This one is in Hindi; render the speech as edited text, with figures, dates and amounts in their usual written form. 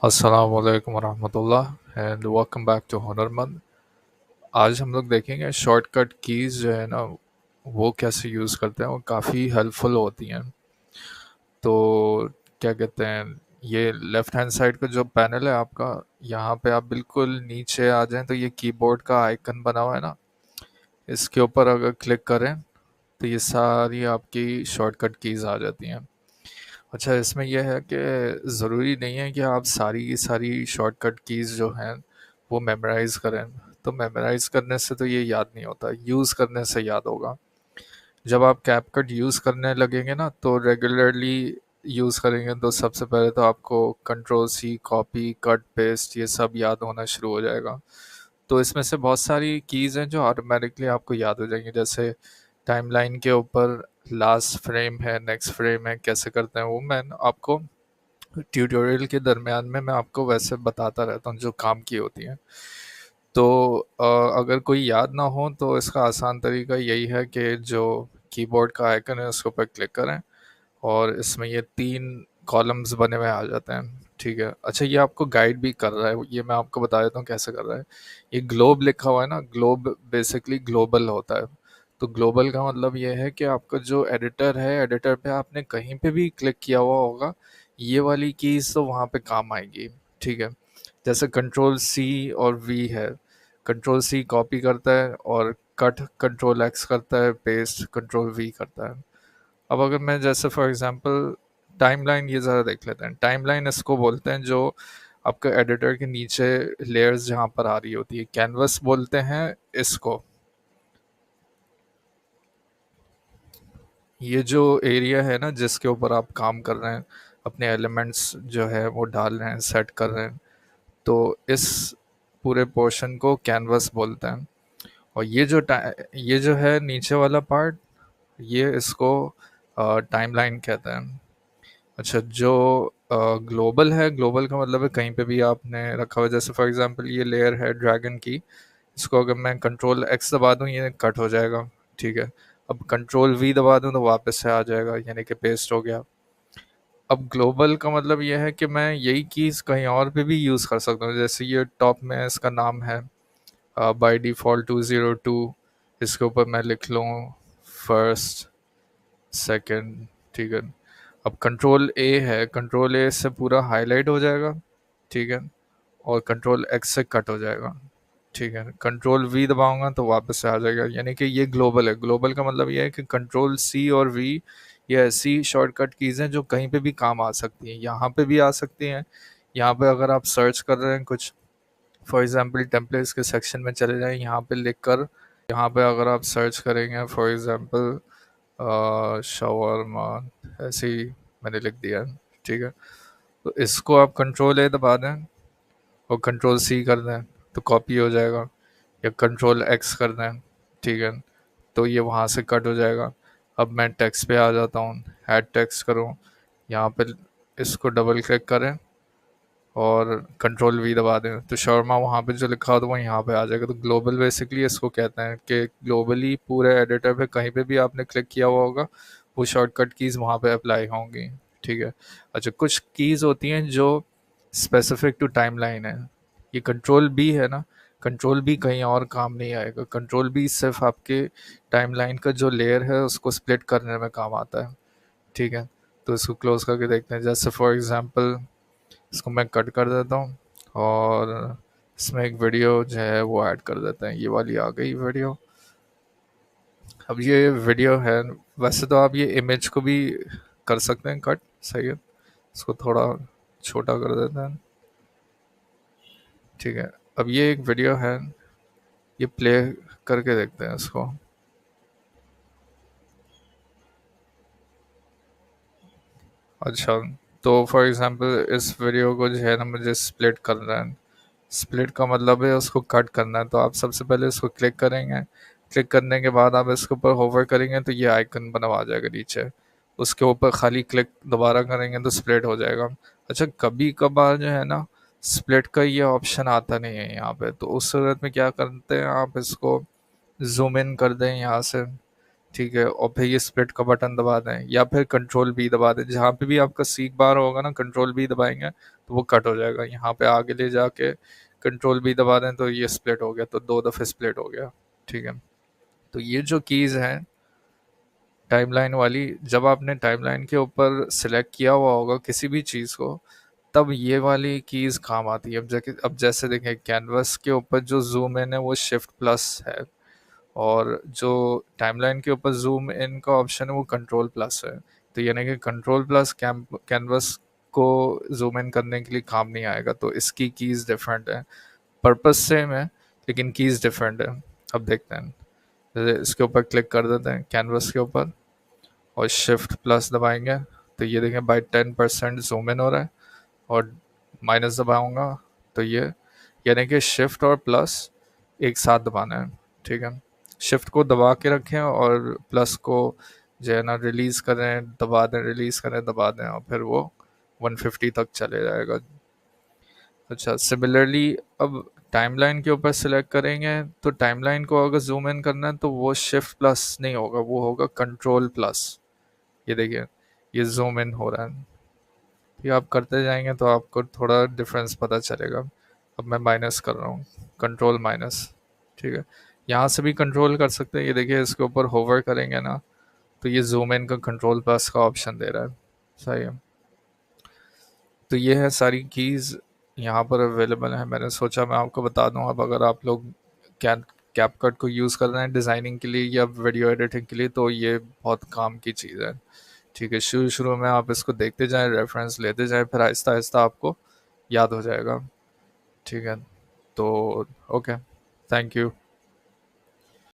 अस्सलाम वालेकुम वरहमतुल्लाह एंड वेलकम बैक टू हुनरमंद। आज हम लोग देखेंगे शॉर्टकट कीज़ जो है ना वो कैसे यूज़ करते हैं, वो काफ़ी हेल्पफुल होती हैं। तो क्या कहते हैं, ये लेफ़्ट हैंड साइड का जो पैनल है आपका, यहाँ पे आप बिल्कुल नीचे आ जाएं तो ये कीबोर्ड का आइकन बना हुआ है ना, इसके ऊपर अगर क्लिक करें तो ये सारी आपकी शॉर्टकट कीज़ आ जाती हैं। अच्छा, इसमें यह है कि ज़रूरी नहीं है कि आप सारी की सारी शॉर्टकट कीज़ जो हैं वो मेमोराइज़ करें। तो मेमोराइज़ करने से तो ये याद नहीं होता, यूज़ करने से याद होगा। जब आप कैपकट यूज़ करने लगेंगे ना तो रेगुलरली यूज़ करेंगे तो सबसे पहले तो आपको control C, copy, cut, paste ये सब याद होना शुरू हो जाएगा। तो इसमें से बहुत सारी कीज़ हैं जो ऑटोमेटिकली आपको याद हो जाएंगी, जैसे टाइमलाइन के ऊपर लास्ट फ्रेम है, नेक्स्ट फ्रेम है, कैसे करते हैं वो मैं आपको ट्यूटोरियल के दरमियान में मैं आपको वैसे बताता रहता हूँ जो काम की होती हैं। तो अगर कोई याद ना हो तो इसका आसान तरीका यही है कि जो कीबोर्ड का आइकन है उसके ऊपर क्लिक करें और इसमें ये 3 कॉलम्स बने हुए आ जाते हैं। ठीक है, अच्छा ये आपको गाइड भी कर रहा है, ये मैं आपको बता देता हूँ कैसे कर रहा है। ये ग्लोब लिखा हुआ है ना, ग्लोब बेसिकली ग्लोबल होता है। तो ग्लोबल का मतलब ये है कि आपका जो एडिटर है, एडिटर पे आपने कहीं पे भी क्लिक किया हुआ होगा, ये वाली कीज़ तो वहाँ पे काम आएगी। ठीक है, जैसे कंट्रोल सी और वी है। कंट्रोल सी कॉपी करता है और कट कंट्रोल एक्स करता है, पेस्ट कंट्रोल वी करता है। अब अगर मैं जैसे फॉर एग्जांपल टाइमलाइन ये ज़रा देख लेते हैं। टाइमलाइन इसको बोलते हैं जो आपका एडिटर के नीचे लेयर्स जहाँ पर आ रही होती है, कैनवस बोलते हैं इसको। ये जो एरिया है ना जिसके ऊपर आप काम कर रहे हैं, अपने एलिमेंट्स जो है वो डाल रहे हैं, सेट कर रहे हैं, तो इस पूरे पोर्शन को कैनवस बोलते हैं। और ये जो है नीचे वाला पार्ट, ये इसको टाइमलाइन कहते हैं। अच्छा, जो ग्लोबल है, ग्लोबल का मतलब है कहीं पे भी आपने रखा हुआ है। जैसे फॉर एग्जांपल ये लेयर है ड्रैगन की, इसको अगर मैं कंट्रोल एक्स दबा दूं ये कट हो जाएगा। ठीक है, अब कंट्रोल वी दबा दूं तो वापस से आ जाएगा, यानी कि पेस्ट हो गया। अब ग्लोबल का मतलब ये है कि मैं यही कीज़ कहीं और पे भी यूज़ कर सकता हूँ। जैसे ये टॉप में इसका नाम है बाय डिफ़ॉल्ट 202, इसके ऊपर मैं लिख लूँ फर्स्ट, सेकंड। ठीक है, अब कंट्रोल ए है, कंट्रोल ए से पूरा हाईलाइट हो जाएगा। ठीक है, और कंट्रोल एक्स से कट हो जाएगा। ठीक है, कंट्रोल वी दबाऊंगा तो वापस से आ जाएगा, यानी कि ये ग्लोबल है। ग्लोबल का मतलब ये है कि कंट्रोल सी और वी ये ऐसी शॉर्टकट कीज़ हैं जो कहीं पे भी काम आ सकती हैं, यहाँ पे भी आ सकती हैं। यहाँ पे अगर आप सर्च कर रहे हैं कुछ, फॉर एग्जांपल टेम्पलेट्स के सेक्शन में चले जाएं, यहाँ पे लिख कर, यहाँ पे अगर आप सर्च करेंगे फॉर एग्जांपल शवरमा, ऐसे ही मैंने लिख दिया है। ठीक है, तो इसको आप कंट्रोल ए दबा दें और कंट्रोल सी कर दें तो कॉपी हो जाएगा, या कंट्रोल एक्स कर दें। ठीक है, तो ये वहाँ से कट हो जाएगा। अब मैं टेक्स्ट पे आ जाता हूँ, ऐड टेक्स्ट करूँ, यहाँ पे इसको डबल क्लिक करें और कंट्रोल वी दबा दें तो शर्मा वहाँ पे जो लिखा हो तो वो यहाँ पे आ जाएगा। तो ग्लोबल बेसिकली इसको कहते हैं कि ग्लोबली पूरे एडिटर पे कहीं पे भी आपने क्लिक किया हुआ होगा वो शॉर्टकट कीज़ वहाँ पे अप्लाई होंगी। ठीक है, अच्छा कुछ कीज़ होती हैं जो स्पेसिफिक टू टाइमलाइन है। ये कंट्रोल बी है ना, कंट्रोल बी कहीं और काम नहीं आएगा। कंट्रोल बी सिर्फ आपके टाइमलाइन का जो लेयर है उसको स्प्लिट करने में काम आता है। ठीक है, तो इसको क्लोज करके देखते हैं। जैसे फॉर एग्जांपल इसको मैं कट कर देता हूँ और इसमें एक वीडियो जो है वो ऐड कर देते हैं। ये वाली आ गई वीडियो। अब ये वीडियो है, वैसे तो आप ये इमेज को भी कर सकते हैं कट, सही है। इसको थोड़ा छोटा कर देते हैं। ठीक है, अब ये एक वीडियो है, ये प्ले करके देखते हैं इसको। अच्छा, तो फॉर एग्जांपल इस वीडियो को जो है ना मुझे स्प्लिट करना है। स्प्लिट का मतलब है उसको कट करना है, तो आप सबसे पहले इसको क्लिक करेंगे। क्लिक करने के बाद आप इसके ऊपर होवर करेंगे तो ये आइकन बना आ जाएगा नीचे। उसके ऊपर खाली क्लिक दोबारा करेंगे तो स्प्लिट हो जाएगा। अच्छा, कभी कभार जो है ना स्प्लिट का ये ऑप्शन आता नहीं है यहाँ पे, तो उस सूरत में क्या करते हैं, आप इसको जूम इन कर दें यहाँ से, ठीक है, और फिर ये स्प्लिट का बटन दबा दें या फिर कंट्रोल बी दबा दें। जहाँ पे भी आपका सीक बार होगा ना, कंट्रोल बी दबाएंगे तो वो कट हो जाएगा। यहाँ पे आगे ले जाके कंट्रोल बी दबा दें तो ये स्प्लिट हो गया, तो 2 दफ़े स्प्लिट हो गया। ठीक है, तो ये जो कीज़ हैं टाइमलाइन वाली, जब आपने टाइमलाइन के ऊपर सिलेक्ट किया हुआ होगा किसी भी चीज़ को, तब ये वाली कीज़ काम आती है। अब जैसे देखें, कैनवस के ऊपर जो जूम इन है वो शिफ्ट प्लस है, और जो टाइमलाइन के ऊपर जूम इन का ऑप्शन है वो कंट्रोल प्लस है। तो यानी कि कंट्रोल प्लस कैनवस को जूम इन करने के लिए काम नहीं आएगा, तो इसकी कीज़ डिफरेंट है। पर्पस सेम है लेकिन कीज़ डिफरेंट है। अब देखते हैं, जैसे इसके ऊपर क्लिक कर देते हैं कैनवस के ऊपर और शिफ्ट प्लस दबाएंगे तो ये देखें बाई 10% जूम इन हो रहा है, और माइनस दबाऊंगा तो ये, यानी कि शिफ्ट और प्लस एक साथ दबाना है। ठीक है, शिफ्ट को दबा के रखें और प्लस को जो है ना रिलीज़ करें, दबा दें, रिलीज़ करें, दबा दें, और फिर वो 150 तक चले जाएगा। अच्छा, सिमिलरली अब टाइमलाइन के ऊपर सेलेक्ट करेंगे तो टाइमलाइन को अगर जूम इन करना है तो वो शिफ्ट प्लस नहीं होगा, वो होगा कंट्रोल प्लस। ये देखिए, ये जूम इन हो रहा है। ये आप करते जाएंगे तो आपको थोड़ा डिफरेंस पता चलेगा। अब मैं माइनस कर रहा हूँ, कंट्रोल माइनस। ठीक है, यहाँ से भी कंट्रोल कर सकते हैं। ये देखिए, इसके ऊपर होवर करेंगे ना तो ये जूम इन का कंट्रोल प्लस का ऑप्शन दे रहा है। सही है, तो ये है सारी कीज़ यहाँ पर अवेलेबल है। मैंने सोचा मैं आपको बता दूँ। अब अगर आप लोग कैन कैपकट को यूज़ कर रहे हैं डिज़ाइनिंग के लिए या वीडियो एडिटिंग के लिए, तो ये बहुत काम की चीज़ है। ठीक है, शुरू शुरू में आप इसको देखते जाएं, रेफरेंस लेते जाएं, फिर आहिस्ता आहिस्ता आपको याद हो जाएगा। ठीक है, तो ओके, थैंक यू।